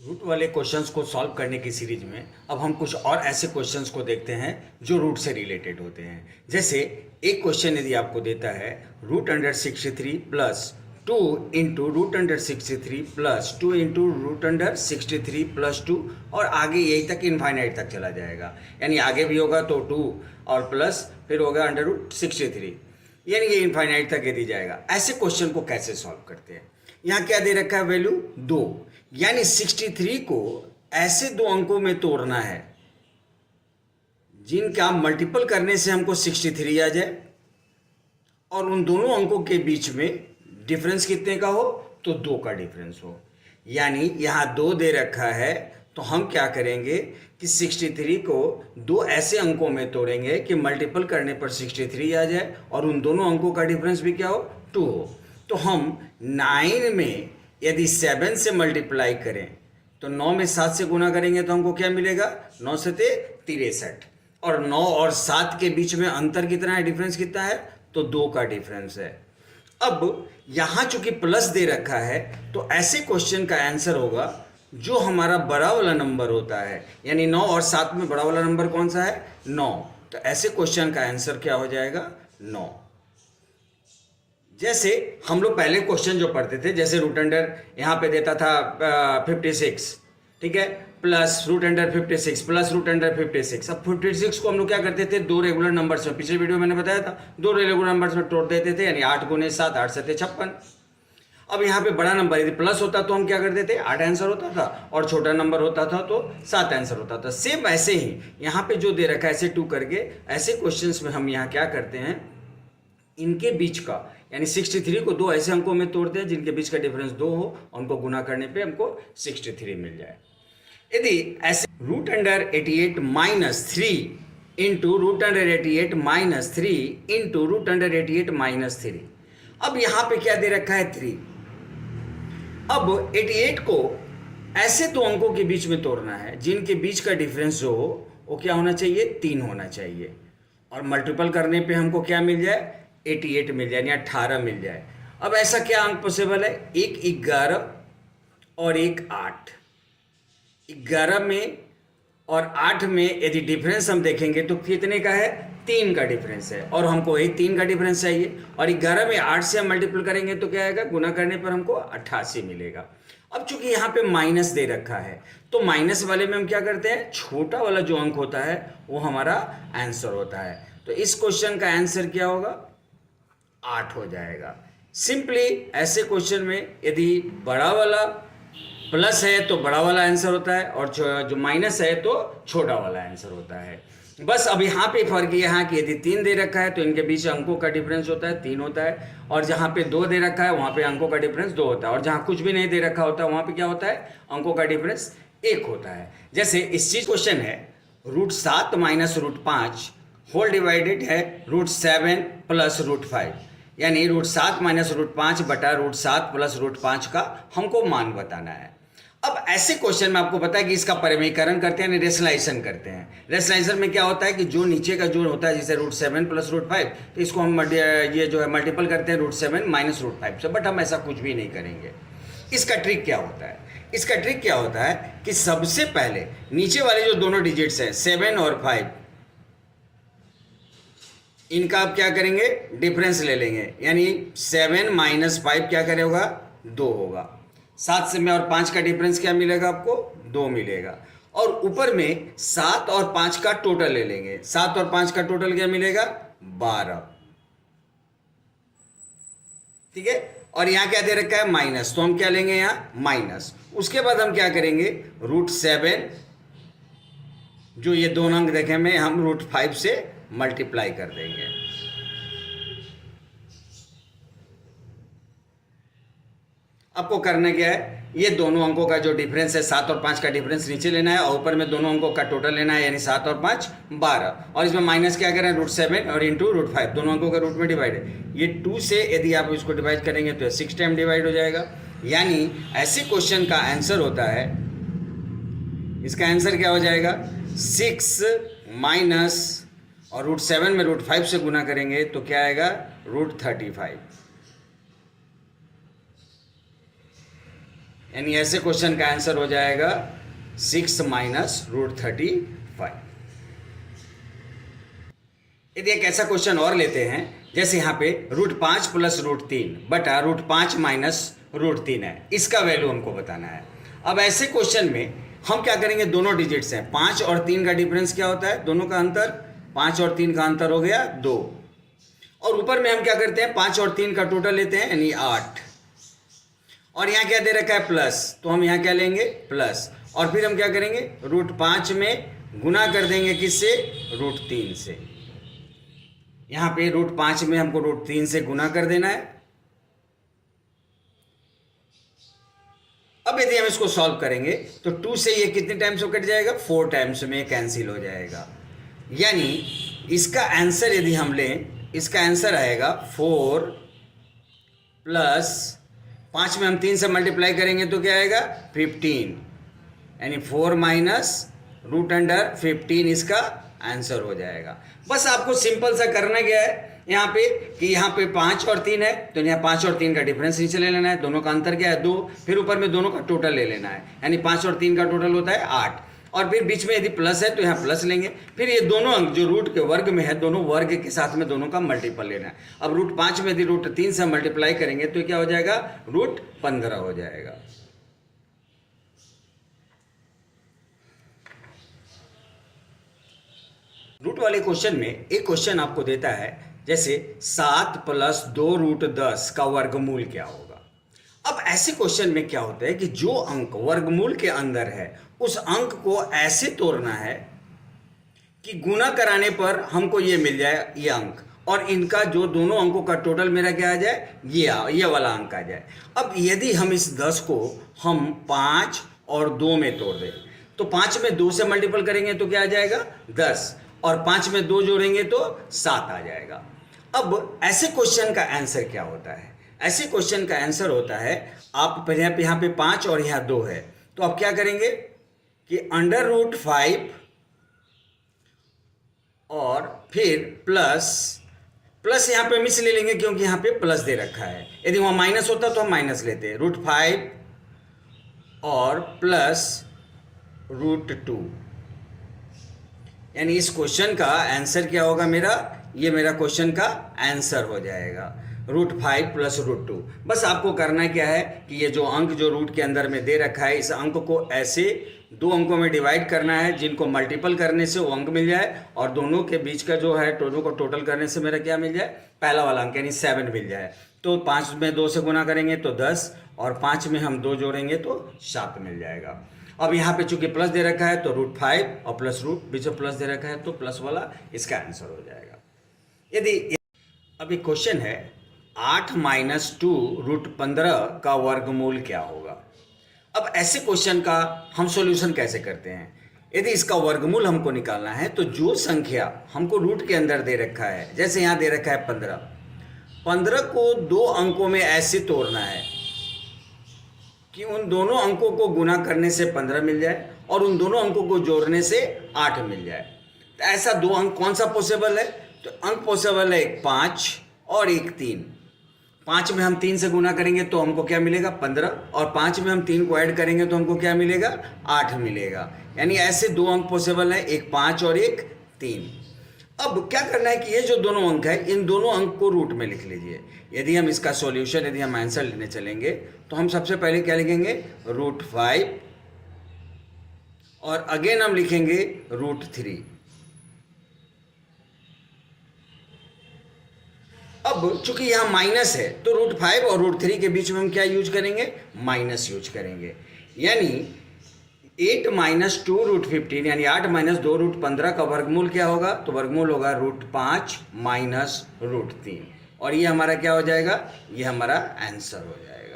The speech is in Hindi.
रूट वाले क्वेश्चंस को सॉल्व करने की सीरीज में अब हम कुछ और ऐसे क्वेश्चंस को देखते हैं जो रूट से रिलेटेड होते हैं। जैसे एक क्वेश्चन यदि आपको देता है √63 plus 2 into √63 plus 2 into √63 plus 2 और आगे यही तक इनफाइनाइट तक चला जाएगा, यानी आगे भी होगा तो 2 और प्लस फिर होगा √63, यानी ये इनफाइनाइट तक यदि जाएगा। ऐसे क्वेश्चन को कैसे सॉल्व करते हैं? यहाँ क्या दे रखा है? वैल्यू 2, यानी 63 को ऐसे दो अंकों में तोड़ना है जिनका मल्टीपल करने से हमको 63 आ जाए और उन दोनों अंकों के बीच में डिफरेंस कितने का हो? तो 2 का डिफरेंस हो। यानी यहाँ 2 दे रखा है तो हम क्या करेंगे कि 63 को दो ऐसे अंकों में तोड़ेंगे कि मल्टीपल करने पर 63 आ जाए और उन दोनों अंकों का डिफरेंस भी क्या हो? 2 हो। तो हम 9 में यदि 7 से मल्टीप्लाई करें तो 9 में 7 से गुना करेंगे तो हमको क्या मिलेगा? 9 से 63, और 9 और 7 के बीच में अंतर कितना है? डिफरेंस कितना है? तो 2 का डिफरेंस है। अब यहाँ चूंकि प्लस दे रखा है तो ऐसे क्वेश्चन का आंसर होगा जो हमारा बड़ा वाला नंबर होता है, यानी 9 और 7 में बड़ा वाला नंबर कौन सा है? 9। तो ऐसे क्वेश्चन का आंसर क्या हो जाएगा? 9। जैसे हम लोग पहले क्वेश्चन जो पढ़ते थे, जैसे रूट अंडर यहाँ पे देता था 56, ठीक है, plus root under 56 plus root under 56। अब 56 को हम लोग क्या करते थे? 2 रेगुलर नंबर्स में, पिछले वीडियो में मैंने बताया था, 2 रेगुलर नंबर्स में तोड़ देते थे, यानी 8 गुने 7, 8 7 56। अब यहाँ पे बड़ा नंबर यदि प्लस होता तो हम क्या करते थे? 8 आंसर होता था, और छोटा नंबर होता था तो 7 आंसर होता था। सेम ऐसे ही यहाँ पे जो दे रखा है ऐसे 2 करके, ऐसे क्वेश्चंस में हम यहाँ क्या करते हैं, इनके बीच का यानी 63 को दो ऐसे अंकों में तोड़ते हैं जिनके बीच का डिफरेंस 2 हो, उनको गुना करने पे हमको 63 मिल जाए। यदि ऐसे root under 88 minus 3 into root under 88 minus 3 into root under 88 minus 3, अब यहाँ पे क्या दे रखा है? 3। अब 88 को ऐसे दो अंकों के बीच में तोड़ना है जिनके बीच का डिफरेंस जो हो वो क्या होना चाहिए? 3 होना चाहिए, और मल्टीपल करने पे हमको क्या मिल जाए? 88 मिल जाए, यानी 18 मिल जाए। अब ऐसा क्या अंक पॉसिबल है? एक 11 और एक 8। 11 में और 8 में यदि डिफरेंस हम देखेंगे तो कितने का है? 3 का डिफरेंस है, और हमको वही 3 का डिफरेंस चाहिए, और 11 में 8 से हम मल्टीपल करेंगे तो क्या आएगा? गुना करने पर हमको 88 मिलेगा। अब चूंकि यहाँ पे माइनस दे रखा है तो माइनस वाले में हम क्या करते हैं? छोटा वाला जो अंक होता है वो हमारा आंसर होता है। तो इस क्वेश्चन का आंसर क्या होगा? 8 हो जाएगा। सिंपली ऐसे क्वेश्चन में यदि बड़ा वाला प्लस है तो बड़ा वाला आंसर होता है, और जो माइनस है तो छोटा वाला आंसर होता है। बस अब यहाँ पे फर्क ये है कि यदि 3 दे रखा है तो इनके बीच अंकों का डिफरेंस होता है 3 होता है, और जहाँ पे 2 दे रखा है वहाँ पे अंकों का डिफरेंस 2 होता है, और जहाँ कुछ भी नहीं दे रखा होता है वहाँ पे क्या होता है? अंकों का डिफरेंस 1 होता है। जैसे इस चीज क्वेश्चन है √7 माइनस √5 होल डिवाइडेड है √7 प्लस √5, यानी √7 माइनस √5 बटा √7 प्लस √5 का हमको मान बताना है। अब ऐसे क्वेश्चन में आपको पता है कि इसका परिमेयकरण करते हैं, यानी रेशनलाइजेशन करते हैं। रेशनलाइजेशन में क्या होता है कि जो नीचे का जो होता है, जैसे √7 प्लस √5, तो इसको हम ये जो है मल्टीपल करते हैं √7 माइनस √5 से, बट हम ऐसा कुछ भी नहीं करेंगे। इसका ट्रिक क्या होता है? इसका ट्रिक क्या होता है कि सबसे पहले नीचे वाले जो दोनों डिजिट्स हैं 7 और 5, इनका आप क्या करेंगे? डिफरेंस ले लेंगे, यानी 7 माइनस 5 क्या करे होगा? 2 होगा। 7 से में और 5 का डिफरेंस क्या मिलेगा आपको? 2 मिलेगा। और ऊपर में 7 और 5 का टोटल ले लेंगे, 7 और 5 का टोटल क्या मिलेगा? 12, ठीक है। और यहाँ क्या दे रखा है? माइनस, तो हम क्या लेंगे? यहाँ माइनस। उसके बाद हम क्या करेंगे? √7 जो ये दोनों अंक देखे में हम √5 से मल्टीप्लाई कर देंगे। आपको करना क्या है? ये दोनों अंकों का जो डिफरेंस है 7 और 5 का डिफरेंस नीचे लेना है, और ऊपर में दोनों अंकों का टोटल लेना है, यानी 7 और 5 12, और इसमें माइनस क्या करें? √7 और इंटू √5, दोनों अंकों का रूट में डिवाइड है। ये 2 से यदि आप इसको डिवाइड करेंगे तो 6 टाइम डिवाइड हो जाएगा। यानी ऐसे क्वेश्चन का आंसर होता है, इसका आंसर क्या हो जाएगा? 6 माइनस और √7 में √5 से गुना करेंगे तो क्या आएगा? √35। यानी ऐसे क्वेश्चन का आंसर हो जाएगा 6 माइनस रूट 35। यदि एक ऐसा क्वेश्चन और लेते हैं, जैसे यहाँ पे √5 प्लस √3 बटा √5 माइनस √3 है, इसका वैल्यू हमको बताना है। अब ऐसे क्वेश्चन में हम क्या करेंगे, दोनों डिजिट्स हैं, 5 और 3 का डिफरेंस क्या होता है, दोनों का अंतर, 5 और 3 का अंतर हो गया 2, और ऊपर में हम क्या करते हैं 5 और 3 का टोटल लेते हैं यानी 8, और यहाँ क्या दे रखा है प्लस, तो हम यहाँ क्या लेंगे प्लस, और फिर हम क्या करेंगे √5 में गुना कर देंगे किससे, √3 से। यहाँ पे √5 में हमको √3 से गुना कर देना है। अब यदि हम इसको सॉल्व करेंगे तो 2 से ये कितने टाइम्स कट जाएगा, 4 टाइम्स में कैंसिल हो जाएगा। यानी इसका आंसर यदि हम लें, इसका आंसर आएगा 4 प्लस 5 में हम 3 से मल्टीप्लाई करेंगे तो क्या आएगा 15, यानी 4 माइनस √15 इसका आंसर हो जाएगा। बस आपको सिंपल सा करना क्या है यहाँ पे कि यहाँ पे 5 और 3 है, तो यहाँ 5 और 3 का डिफरेंस नीचे ले लेना है, दोनों का अंतर क्या है 2, फिर ऊपर में दोनों का टोटल ले लेना है, यानी 5 और 3 का टोटल होता है 8, और फिर बीच में यदि प्लस है तो यहाँ प्लस लेंगे, फिर ये दोनों अंक जो रूट के वर्ग में है, दोनों वर्ग के साथ में दोनों का मल्टीपल लेना है। अब √5 में यदि √3 से मल्टीप्लाई करेंगे तो क्या हो जाएगा, √15 हो जाएगा। रूट वाले क्वेश्चन में एक क्वेश्चन आपको देता है, जैसे 7 प्लस 2√10 का वर्गमूल क्या होगा। अब ऐसे क्वेश्चन में क्या होता है कि जो अंक वर्गमूल के अंदर है उस अंक को ऐसे तोड़ना है कि गुना कराने पर हमको ये मिल जाए ये अंक, और इनका जो दोनों अंकों का टोटल मेरा क्या आ जाए, ये वाला अंक आ जाए। अब यदि हम इस 10 को हम 5 और 2 में तोड़ दें, तो 5 में 2 से मल्टीपल करेंगे तो क्या आ जाएगा 10, और 5 में 2 जोड़ेंगे तो 7 आ जाएगा। अब ऐसे क्वेश्चन का आंसर क्या होता है, ऐसे क्वेश्चन का आंसर होता है, आप पहले यहाँ पे 5 और यहाँ 2 है, तो आप क्या करेंगे कि √5 और फिर प्लस यहाँ पे मिस ले लेंगे क्योंकि यहाँ पे प्लस दे रखा है, यदि वहाँ माइनस होता तो हम माइनस लेते, √5 और प्लस √2, यानी इस क्वेश्चन का आंसर क्या होगा मेरा, ये मेरा क्वेश्चन का आंसर हो जाएगा √5 प्लस √2। बस आपको करना क्या है कि ये जो अंक जो रूट के अंदर में दे रखा है, इस अंक को ऐसे 2 अंकों में डिवाइड करना है जिनको मल्टीपल करने से वो अंक मिल जाए, और दोनों के बीच का जो है दोनों को टोटल करने से मेरा क्या मिल जाए, पहला वाला अंक यानी 7 मिल जाए। तो 5 में 2 से गुना करेंगे तो 10, और 5 में हम 2 जोड़ेंगे तो 7 मिल जाएगा। अब यहाँ पे चूंकि प्लस दे रखा है तो √5 और प्लस बीच में प्लस दे रखा है तो प्लस वाला इसका आंसर हो जाएगा। यदि अब एक क्वेश्चन है 8 माइनस 2 √15 का वर्गमूल क्या होगा। अब ऐसे क्वेश्चन का हम सॉल्यूशन कैसे करते हैं, यदि इसका वर्गमूल हमको निकालना है तो जो संख्या हमको रूट के अंदर दे रखा है, जैसे यहाँ दे रखा है 15 को 2 अंकों में ऐसे तोड़ना है कि उन दोनों अंकों को गुना करने से 15 मिल जाए और उन दोनों अंकों को जोड़ने से 8 मिल जाए। तो ऐसा 2 अंक कौन सा पॉसिबल है, तो अंक पॉसिबल है एक 5 और एक 3। 5 में हम 3 से गुना करेंगे तो हमको क्या मिलेगा 15, और 5 में हम 3 को ऐड करेंगे तो हमको क्या मिलेगा 8 मिलेगा। यानी ऐसे 2 अंक पॉसिबल है, एक 5 और एक 3। अब क्या करना है कि ये जो दोनों अंक है इन दोनों अंक को रूट में लिख लीजिए। यदि हम इसका सॉल्यूशन यदि हम आंसर लेने चलेंगे तो हम सबसे पहले क्या लिखेंगे √5, और अगेन हम लिखेंगे √3। अब चूंकि यहाँ माइनस है तो √5 और √3 के बीच में हम क्या यूज करेंगे, माइनस यूज करेंगे। यानी 8 माइनस 2 √15, यानी 8 माइनस 2 √15 का वर्गमूल क्या होगा, तो वर्गमूल होगा √5 माइनस √3, और ये हमारा क्या हो जाएगा, ये हमारा आंसर हो जाएगा।